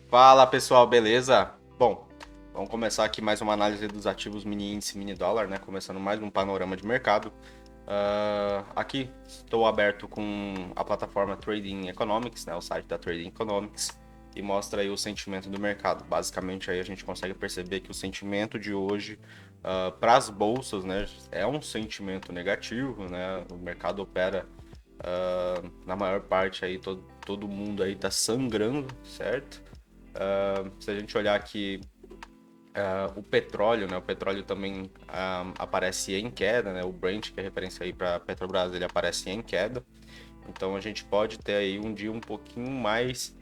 Fala pessoal, beleza? Bom, vamos começar aqui mais uma análise dos ativos mini índice, mini dólar, né? Começando mais um panorama de mercado. Aqui estou aberto com a plataforma Trading Economics, né? O site da Trading Economics, e mostra aí o sentimento do mercado. Basicamente aí a gente consegue perceber que o sentimento de hoje para as bolsas, né, é um sentimento negativo, né? O mercado opera na maior parte aí todo mundo aí tá sangrando, certo? Se a gente olhar aqui o petróleo, né? O petróleo também aparece em queda, né? O Brent, que é referência aí para Petrobras, ele aparece em queda. Então a gente pode ter aí um dia um pouquinho mais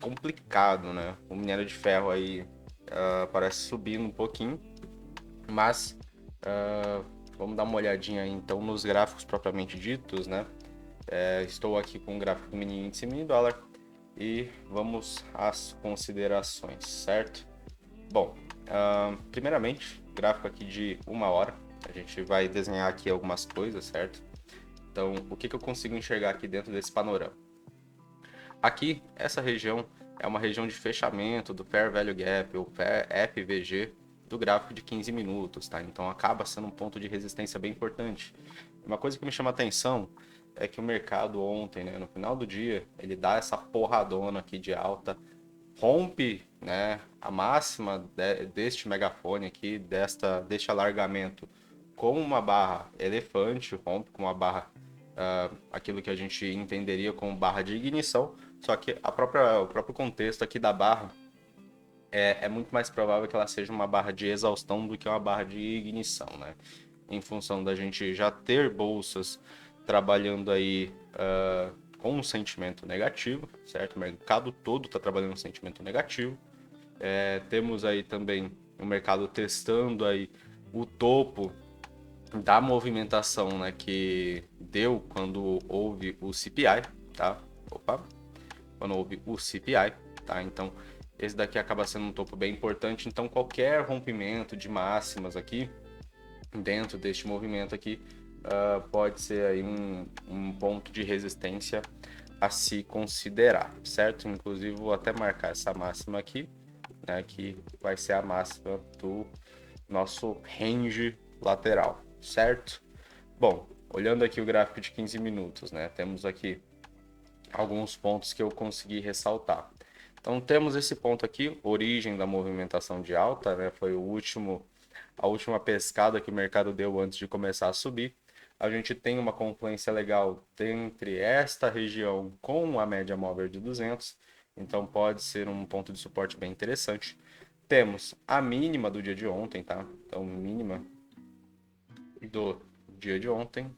complicado, né? O minério de ferro aí parece subindo um pouquinho, mas vamos dar uma olhadinha aí, então nos gráficos propriamente ditos, né? Estou aqui com o gráfico mini índice mini dólar e vamos às considerações, certo? Bom, primeiramente, gráfico aqui de uma hora. A gente vai desenhar aqui algumas coisas, certo? Então, o que eu consigo enxergar aqui dentro desse panorama? Aqui, essa região é uma região de fechamento do Fair Value Gap, ou FVG, do gráfico de 15 minutos, tá? Então, acaba sendo um ponto de resistência bem importante. Uma coisa que me chama a atenção é que o mercado ontem, né, no final do dia, ele dá essa porradona aqui de alta, rompe, né, a máxima deste megafone aqui, deste alargamento com uma barra elefante, rompe com uma barra, aquilo que a gente entenderia como barra de ignição, só que o próprio contexto aqui da barra é muito mais provável que ela seja uma barra de exaustão do que uma barra de ignição, né? Em função da gente já ter bolsas trabalhando aí com um sentimento negativo, certo? O mercado todo está trabalhando um sentimento negativo. Temos aí também o mercado testando aí o topo da movimentação, né, que deu quando houve o CPI, tá? Opa, quando houve o CPI, tá? Então, esse daqui acaba sendo um topo bem importante. Então, qualquer rompimento de máximas aqui, dentro deste movimento aqui, pode ser aí um ponto de resistência a se considerar, certo? Inclusive, vou até marcar essa máxima aqui, né, que vai ser a máxima do nosso range lateral, certo? Bom, olhando aqui o gráfico de 15 minutos, né, temos aqui alguns pontos que eu consegui ressaltar. Então temos esse ponto aqui, origem da movimentação de alta, né, foi a última pescada que o mercado deu antes de começar a subir. A gente tem uma confluência legal entre esta região com a média móvel de 200, então pode ser um ponto de suporte bem interessante. Temos a mínima do dia de ontem, tá? Então, mínima do dia de ontem.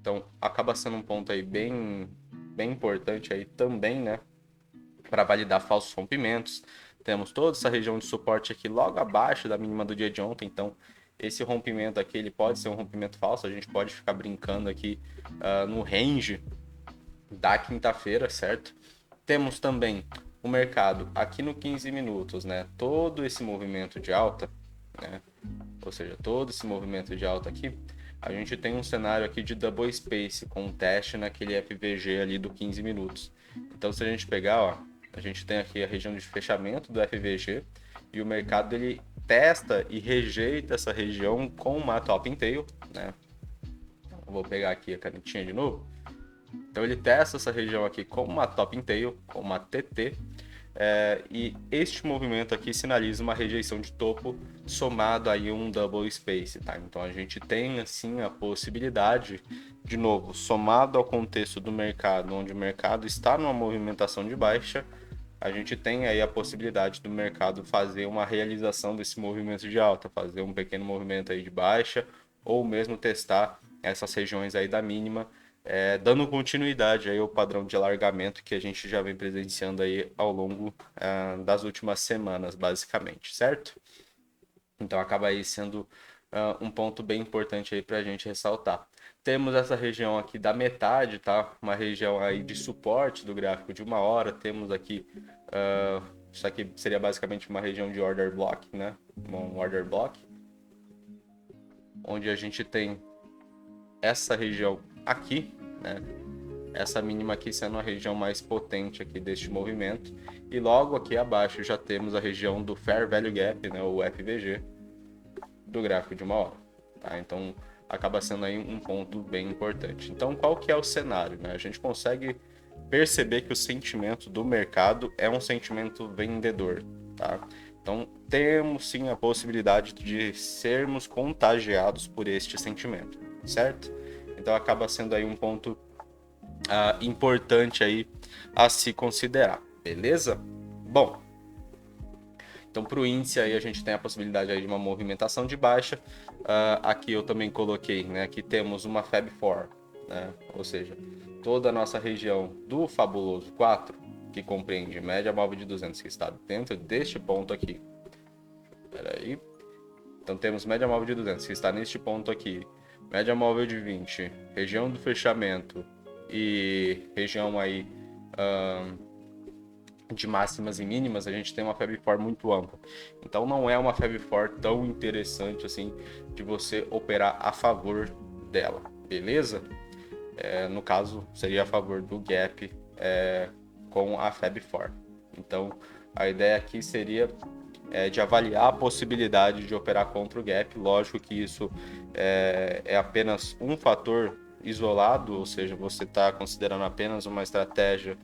Então, acaba sendo um ponto aí bem importante aí também, né? Para validar falsos rompimentos. Temos toda essa região de suporte aqui logo abaixo da mínima do dia de ontem. Então, esse rompimento aqui ele pode ser um rompimento falso. A gente pode ficar brincando aqui no range da quinta-feira, certo? Temos também o mercado aqui no 15 minutos, né? Todo esse movimento de alta, né? Ou seja, todo esse movimento de alta aqui, a gente tem um cenário aqui de double space com um teste naquele FVG ali do 15 minutos. Então, se a gente pegar, ó, a gente tem aqui a região de fechamento do FVG e o mercado ele testa e rejeita essa região com uma top and tail, né? Eu vou pegar aqui a canetinha de novo. Então ele testa essa região aqui com uma top and tail, com uma TT, e este movimento aqui sinaliza uma rejeição de topo somado aí um double space, tá? Então a gente tem assim a possibilidade, de novo, somado ao contexto do mercado, onde o mercado está numa movimentação de baixa, a gente tem aí a possibilidade do mercado fazer uma realização desse movimento de alta, fazer um pequeno movimento aí de baixa, ou mesmo testar essas regiões aí da mínima, dando continuidade aí ao padrão de alargamento que a gente já vem presenciando aí ao longo das últimas semanas, basicamente, certo? Então acaba aí sendo um ponto bem importante aí para a gente ressaltar. Temos essa região aqui da metade, tá? Uma região aí de suporte do gráfico de uma hora. Temos aqui, isso aqui seria basicamente uma região de order block, né? Um order block, onde a gente tem essa região aqui, né? essa mínima aqui sendo a região mais potente aqui deste movimento. E logo aqui abaixo já temos a região do Fair Value Gap, né, o FVG, do gráfico de 1 hora. Tá? Então acaba sendo aí um ponto bem importante. Então qual que é o cenário? Né? A gente consegue perceber que o sentimento do mercado é um sentimento vendedor. Tá? Então temos sim a possibilidade de sermos contagiados por este sentimento, certo? Então acaba sendo aí um ponto importante aí a se considerar, beleza? Bom, então para o índice aí a gente tem a possibilidade aí de uma movimentação de baixa. Aqui eu também coloquei, né? Aqui temos uma Fab 4, né? Ou seja, toda a nossa região do fabuloso 4, que compreende média móvel de 200 que está dentro deste ponto aqui. Peraí. Então temos média móvel de 200 que está neste ponto aqui, média móvel de 20, região do fechamento e região aí de máximas e mínimas. A gente tem uma Fab 4 muito ampla. Então não é uma Fab 4 tão interessante assim de você operar a favor dela, beleza? No caso, seria a favor do gap com a Fab 4. Então a ideia aqui seria de avaliar a possibilidade de operar contra o gap. Lógico que isso é apenas um fator isolado, ou seja, você está considerando apenas uma estratégia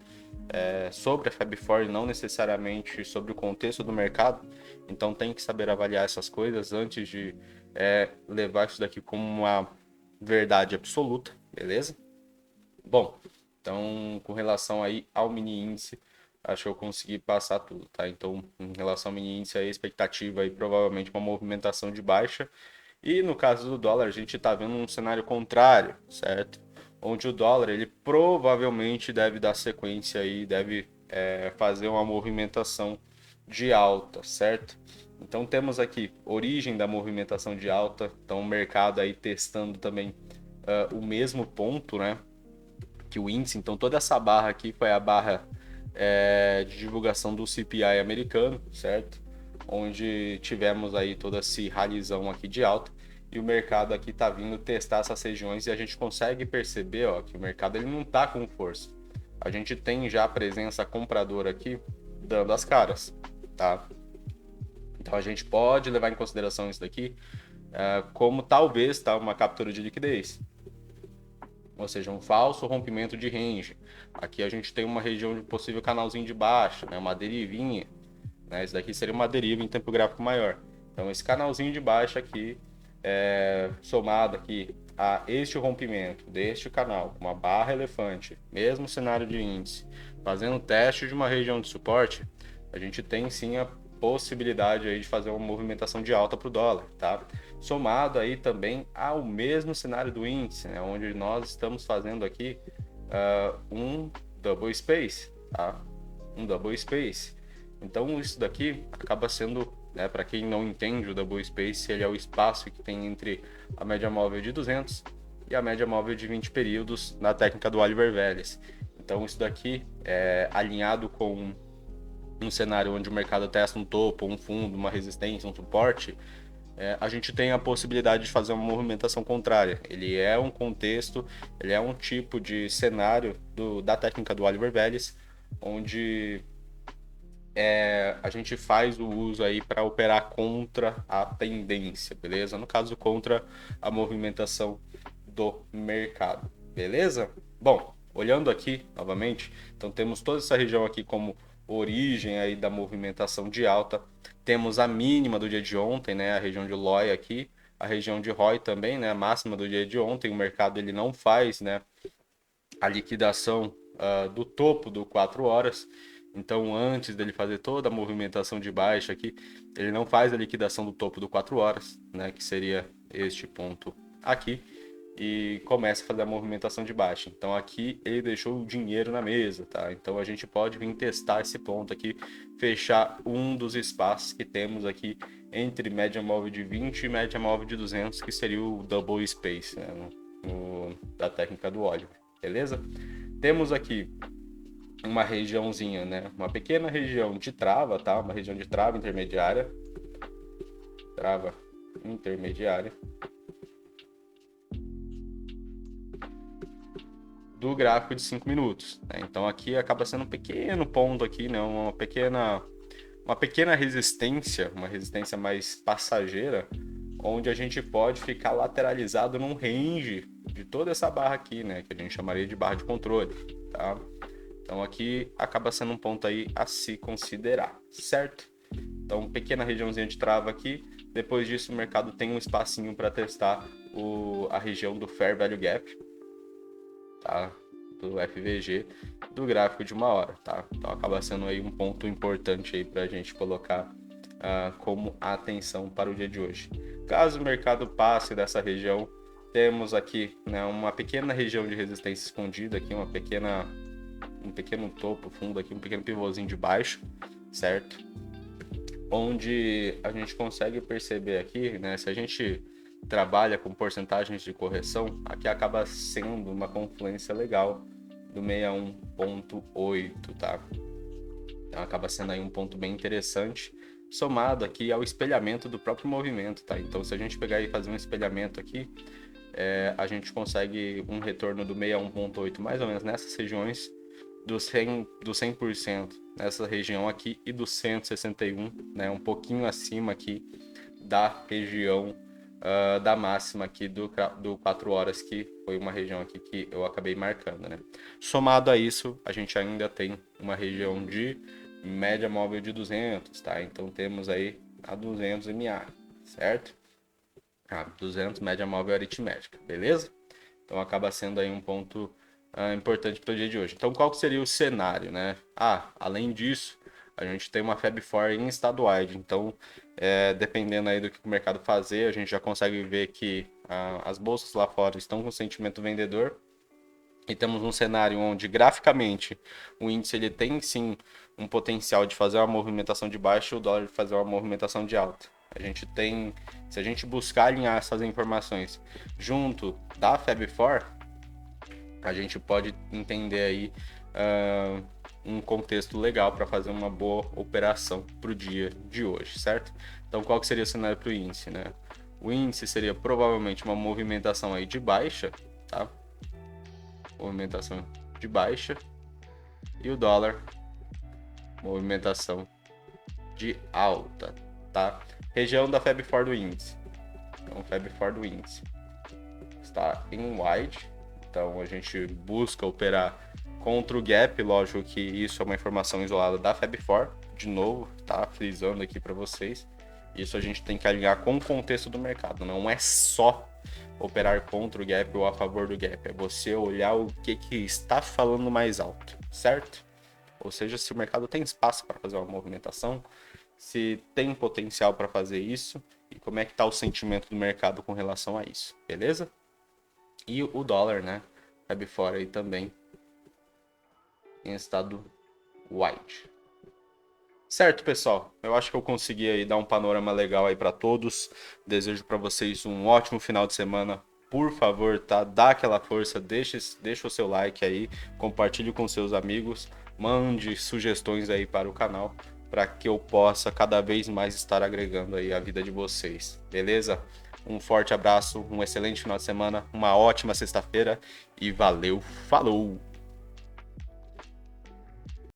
sobre a Fab 4 e não necessariamente sobre o contexto do mercado. Então tem que saber avaliar essas coisas antes de levar isso daqui como uma verdade absoluta, beleza? Bom, então com relação aí ao mini índice, acho que eu consegui passar tudo, tá? Então, em relação ao mini índice, a expectativa aí provavelmente uma movimentação de baixa. E no caso do dólar, a gente está vendo um cenário contrário, certo? Onde o dólar, ele provavelmente deve dar sequência aí, deve fazer uma movimentação de alta, certo? Então temos aqui origem da movimentação de alta, então o mercado aí testando também o mesmo ponto, né? Que o índice, então toda essa barra aqui foi a barra de divulgação do CPI americano, certo? Onde tivemos aí toda esse ralizão aqui de alta e o mercado aqui tá vindo testar essas regiões e a gente consegue perceber, ó, que o mercado ele não tá com força. A gente tem já a presença compradora aqui dando as caras, tá? Então a gente pode levar em consideração isso daqui como talvez uma captura de liquidez. Ou seja, um falso rompimento de range. Aqui a gente tem uma região de possível canalzinho de baixa, né? Uma derivinha. Né? Isso daqui seria uma deriva em tempo gráfico maior. Então esse canalzinho de baixa aqui, somado aqui a este rompimento deste canal, com uma barra elefante, mesmo cenário de índice, fazendo teste de uma região de suporte, a gente tem sim a possibilidade aí de fazer uma movimentação de alta para o dólar, tá? Somado aí também ao mesmo cenário do índice, né? Onde nós estamos fazendo aqui um double space, tá? Um double space. Então isso daqui acaba sendo, né, para quem não entende, o double space ele é o espaço que tem entre a média móvel de 200 e a média móvel de 20 períodos na técnica do Oliver Vélez. Então isso daqui é alinhado com um cenário onde o mercado testa um topo, um fundo, uma resistência, um suporte, a gente tem a possibilidade de fazer uma movimentação contrária. Ele é um contexto, ele é um tipo de cenário da técnica do Oliver Vélez, onde a gente faz o uso aí para operar contra a tendência, beleza? No caso, contra a movimentação do mercado, beleza? Bom, olhando aqui novamente, então temos toda essa região aqui como origem aí da movimentação de alta. Temos a mínima do dia de ontem, né? A região de Loy aqui, a região de ROI também, né? A máxima do dia de ontem. O mercado ele não faz, né, a liquidação do topo do 4 horas. Então, antes dele fazer toda a movimentação de baixa aqui, ele não faz a liquidação do topo do 4 horas, né, que seria este ponto aqui, e começa a fazer a movimentação de baixa. Então, aqui ele deixou o dinheiro na mesa, tá? Então, a gente pode vir testar esse ponto aqui, fechar um dos espaços que temos aqui entre média móvel de 20 e média móvel de 200, que seria o double space, né, da técnica do Oliver, beleza? Temos aqui uma regiãozinha, né? Uma pequena região de trava, tá? Uma região de trava intermediária. Trava intermediária. do gráfico de 5 minutos, né? Então aqui acaba sendo um pequeno ponto aqui, né? Uma pequena resistência, uma resistência mais passageira, onde a gente pode ficar lateralizado num range de toda essa barra aqui, né? Que a gente chamaria de barra de controle, tá? Então aqui acaba sendo um ponto aí a se considerar, certo? Então pequena regiãozinha de trava aqui. Depois disso o mercado tem um espacinho para testar a região do Fair Value Gap, tá? Do FVG, do gráfico de 1 hora, tá? Então acaba sendo aí um ponto importante aí para a gente colocar como atenção para o dia de hoje. Caso o mercado passe dessa região, temos aqui, né, uma pequena região de resistência escondida aqui, um pequeno topo fundo aqui, um pequeno pivôzinho de baixo, certo? Onde a gente consegue perceber aqui, né, se a gente trabalha com porcentagens de correção, aqui acaba sendo uma confluência legal do 61.8, tá? Então acaba sendo aí um ponto bem interessante, somado aqui ao espelhamento do próprio movimento, tá? Então se a gente pegar e fazer um espelhamento aqui, a gente consegue um retorno do 61.8 mais ou menos nessas regiões, do 100% nessa região aqui e do 161, né? Um pouquinho acima aqui da região da máxima aqui do 4 horas, que foi uma região aqui que eu acabei marcando, né? Somado a isso, a gente ainda tem uma região de média móvel de 200, tá? Então temos aí a 200 MA, certo? 200 média móvel aritmética, beleza? Então acaba sendo aí um ponto importante para o dia de hoje. Então qual que seria o cenário, né? Além disso, a gente tem uma Fab4 em estado-wide, então dependendo aí do que o mercado fazer, a gente já consegue ver que as bolsas lá fora estão com sentimento vendedor e temos um cenário onde graficamente o índice ele tem sim um potencial de fazer uma movimentação de baixa e o dólar de fazer uma movimentação de alta. A gente tem, se a gente buscar alinhar essas informações junto da Fab4, a gente pode entender aí um contexto legal para fazer uma boa operação para o dia de hoje, certo? Então, qual que seria o cenário para o índice, né? O índice seria provavelmente uma movimentação aí de baixa, tá? Movimentação de baixa. E o dólar, movimentação de alta, tá? Região da Fab4 do índice. Então, Fab4 do índice está em wide. Então, a gente busca operar contra o gap, lógico que isso é uma informação isolada da Fab4, de novo, tá frisando aqui para vocês. Isso a gente tem que alinhar com o contexto do mercado, não é só operar contra o gap ou a favor do gap, é você olhar o que está falando mais alto, certo? Ou seja, se o mercado tem espaço para fazer uma movimentação, se tem potencial para fazer isso e como é que está o sentimento do mercado com relação a isso, beleza? E o dólar, né? Fab4 aí também em estado wide. Certo, pessoal? Eu acho que eu consegui aí dar um panorama legal aí para todos. Desejo para vocês um ótimo final de semana. Por favor, tá? Dá aquela força, deixa o seu like aí, compartilhe com seus amigos, mande sugestões aí para o canal, para que eu possa cada vez mais estar agregando aí a vida de vocês, beleza? Um forte abraço, um excelente final de semana, uma ótima sexta-feira e valeu, falou!